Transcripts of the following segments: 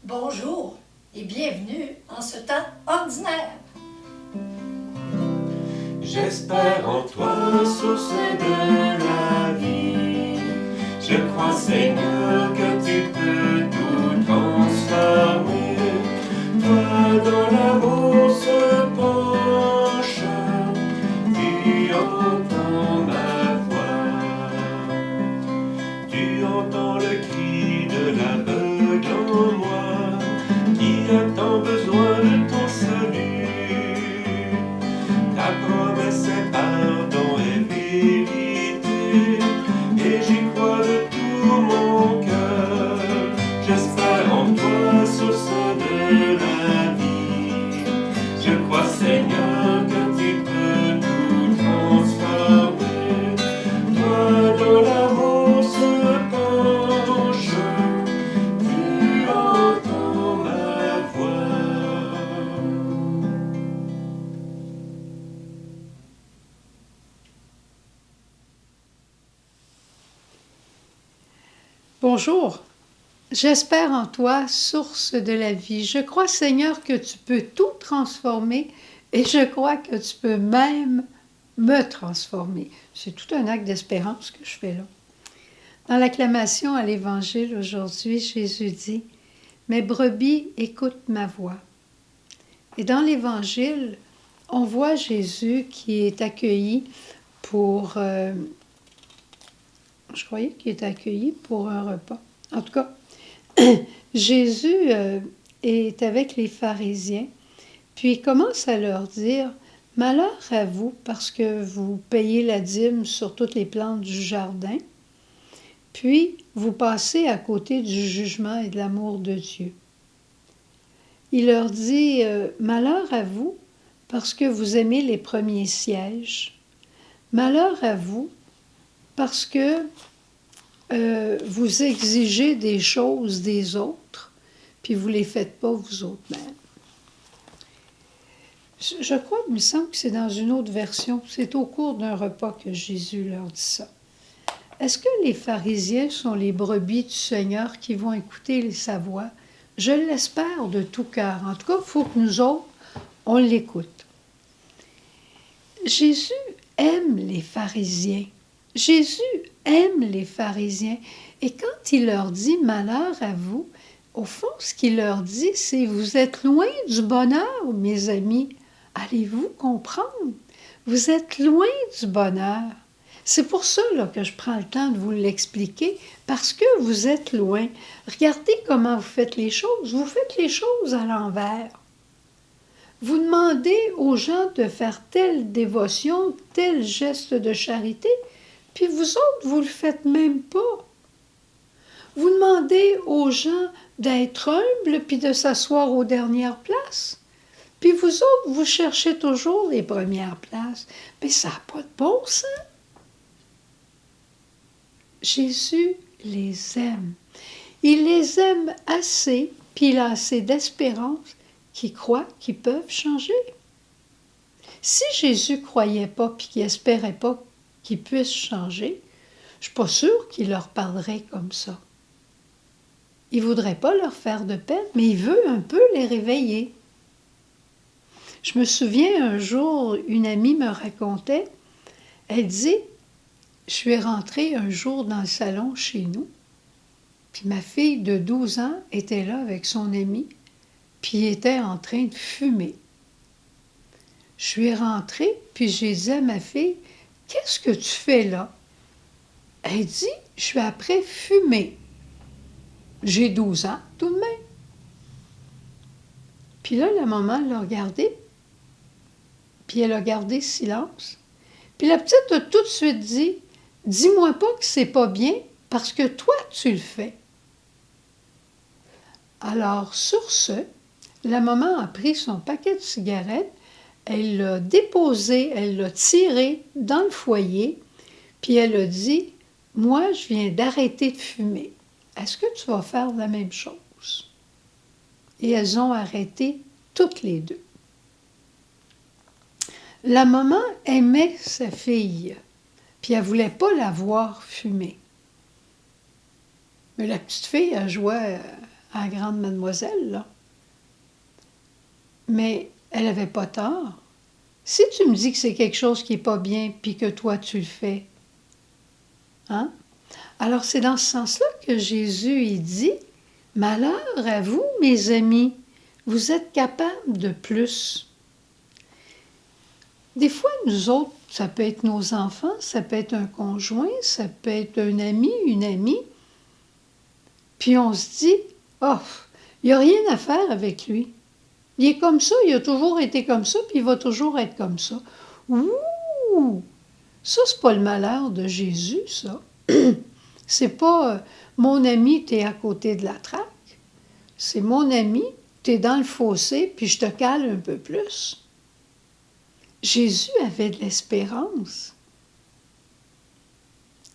Bonjour et bienvenue en ce temps ordinaire. J'espère en toi, source de la vie. Je crois, Seigneur, que tu peux tout transformer. Toi, dans l'amour se penche, tu entends ma voix. Tu entends le cri de l'aveugle en moi, qui a tant besoin de ton salut. Ta promesse est pardon et vérité, et j'y crois de tout mon cœur. J'espère en toi, source de la vie. Je crois, Seigneur, que tu peux tout transformer. Toi, dans l'amour se penche, tu entends ma voix. Bonjour, j'espère en toi, source de la vie. Je crois, Seigneur, que tu peux tout transformer et je crois que tu peux même me transformer. C'est tout un acte d'espérance que je fais là. Dans l'acclamation à l'Évangile aujourd'hui, Jésus dit « Mes brebis écoutent ma voix ». Et dans l'Évangile, on voit Jésus qui est accueilli pour... je croyais qu'il était accueilli pour un repas. En tout cas, Jésus est avec les pharisiens, puis il commence à leur dire « Malheur à vous, parce que vous payez la dîme sur toutes les plantes du jardin, puis vous passez à côté du jugement et de l'amour de Dieu. » Il leur dit « Malheur à vous, parce que vous aimez les premiers sièges. Malheur à vous, parce que vous exigez des choses des autres, puis vous ne les faites pas vous autres mêmes. » Je crois, il me semble que c'est dans une autre version, c'est au cours d'un repas que Jésus leur dit ça. Est-ce que les pharisiens sont les brebis du Seigneur qui vont écouter sa voix? Je l'espère de tout cœur. En tout cas, il faut que nous autres, on l'écoute. Jésus aime les pharisiens. Jésus aime les pharisiens. Et quand il leur dit « malheur à vous », au fond, ce qu'il leur dit, c'est « vous êtes loin du bonheur, mes amis. Allez-vous comprendre? Vous êtes loin du bonheur. » C'est pour ça là, que je prends le temps de vous l'expliquer, parce que vous êtes loin. Regardez comment vous faites les choses. Vous faites les choses à l'envers. Vous demandez aux gens de faire telle dévotion, tel geste de charité, puis vous autres, vous ne le faites même pas. Vous demandez aux gens d'être humbles, puis de s'asseoir aux dernières places. Puis vous autres, vous cherchez toujours les premières places. Mais ça n'a pas de bon sens. Jésus les aime. Il les aime assez, puis il a assez d'espérance qu'ils croient qu'ils peuvent changer. Si Jésus ne croyait pas, puis qu'il n'espérait pas qu'ils puissent changer, je ne suis pas sûre qu'il leur parlerait comme ça. Il ne voudrait pas leur faire de peine, mais il veut un peu les réveiller. Je me souviens un jour, une amie me racontait, elle dit, je suis rentrée un jour dans le salon chez nous, puis ma fille de 12 ans était là avec son amie, puis il était en train de fumer. Je suis rentrée, puis j'ai dit à ma fille, « Qu'est-ce que tu fais là? » Elle dit, « Je suis après fumer. » J'ai 12 ans, tout de même. Puis là, la maman l'a regardé, puis elle a gardé silence. Puis la petite a tout de suite dit, « Dis-moi pas que c'est pas bien, parce que toi, tu le fais. » Alors, sur ce, la maman a pris son paquet de cigarettes, elle l'a déposé, elle l'a tiré dans le foyer, puis elle a dit, « Moi, je viens d'arrêter de fumer. Est-ce que tu vas faire la même chose? » Et elles ont arrêté toutes les deux. La maman aimait sa fille, puis elle ne voulait pas la voir fumer. Mais la petite fille, elle jouait à la grande mademoiselle, là. Mais elle n'avait pas tort. Si tu me dis que c'est quelque chose qui n'est pas bien, puis que toi, tu le fais, hein? Alors, c'est dans ce sens-là que Jésus, il dit, « Malheur à vous, mes amis, vous êtes capables de plus. » Des fois, nous autres, ça peut être nos enfants, ça peut être un conjoint, ça peut être un ami, une amie, puis on se dit, « Oh, il n'y a rien à faire avec lui. Il est comme ça, il a toujours été comme ça, puis il va toujours être comme ça. » Ouh! Ça, c'est pas le malheur de Jésus, ça. C'est pas mon ami, t'es à côté de la traque. C'est mon ami, t'es dans le fossé, puis je te cale un peu plus. Jésus avait de l'espérance.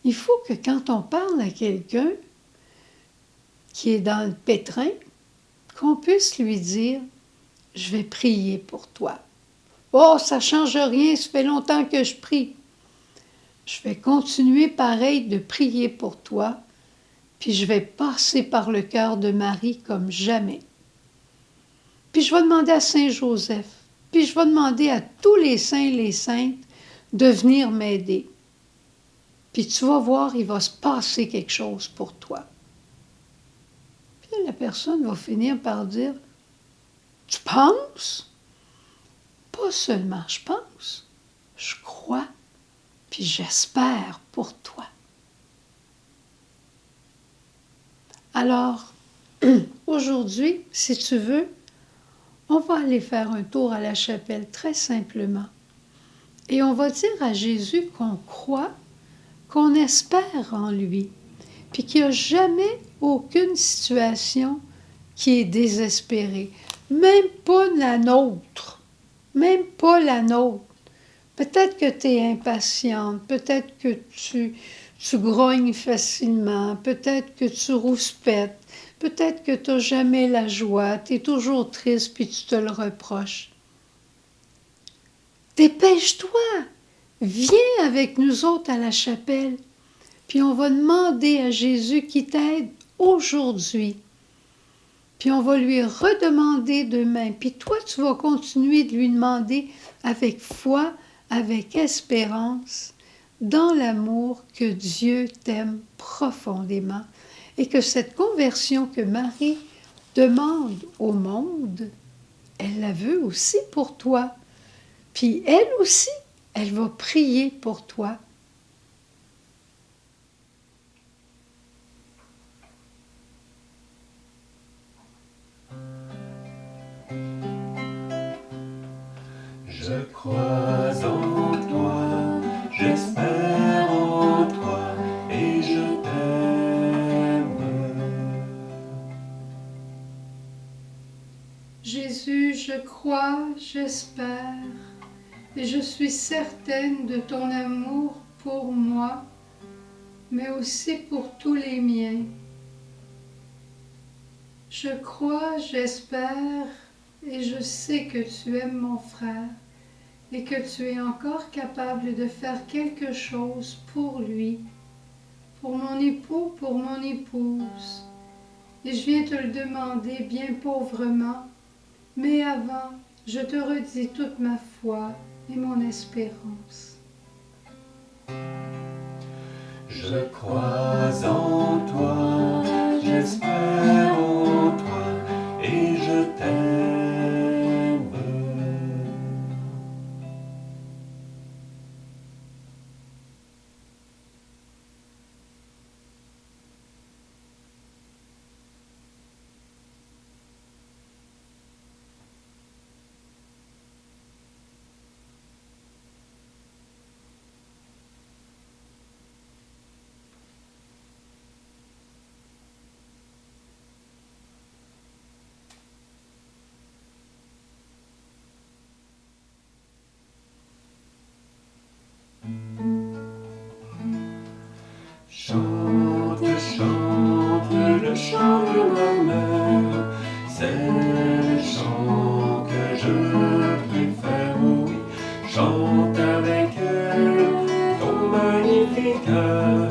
Il faut que quand on parle à quelqu'un qui est dans le pétrin, qu'on puisse lui dire « Je vais prier pour toi. » « Oh, ça ne change rien, ça fait longtemps que je prie. Je vais continuer pareil de prier pour toi, puis je vais passer par le cœur de Marie comme jamais. Puis je vais demander à Saint Joseph, puis je vais demander à tous les saints et les saintes de venir m'aider. Puis tu vas voir, il va se passer quelque chose pour toi. » Puis la personne va finir par dire « Tu penses? » Pas seulement je pense, je crois, puis j'espère pour toi. Alors, aujourd'hui, si tu veux, on va aller faire un tour à la chapelle très simplement. Et on va dire à Jésus qu'on croit, qu'on espère en lui, puis qu'il n'y a jamais aucune situation qui est désespérée, même pas la nôtre. Même pas la nôtre. Peut-être que tu es impatiente, peut-être que tu grognes facilement, peut-être que tu rouspètes, peut-être que tu n'as jamais la joie, tu es toujours triste puis tu te le reproches. Dépêche-toi, viens avec nous autres à la chapelle, puis on va demander à Jésus qui t'aide aujourd'hui. Puis on va lui redemander demain. Puis toi, tu vas continuer de lui demander avec foi, avec espérance, dans l'amour que Dieu t'aime profondément. Et que cette conversion que Marie demande au monde, elle la veut aussi pour toi. Puis elle aussi, elle va prier pour toi. Je crois en toi, j'espère en toi et je t'aime. Jésus, je crois, j'espère, et je suis certaine de ton amour pour moi, mais aussi pour tous les miens. Je crois, j'espère, et je sais que tu aimes mon frère, et que tu es encore capable de faire quelque chose pour lui, pour mon époux, pour mon épouse. Et je viens te le demander bien pauvrement, mais avant, je te redis toute ma foi et mon espérance. Je crois en toi, j'espère en toi et je t'aime. Chante, chante le chant de ma mère, c'est le chant que je préfère, oui. Chante avec elle ton magnifique cœur.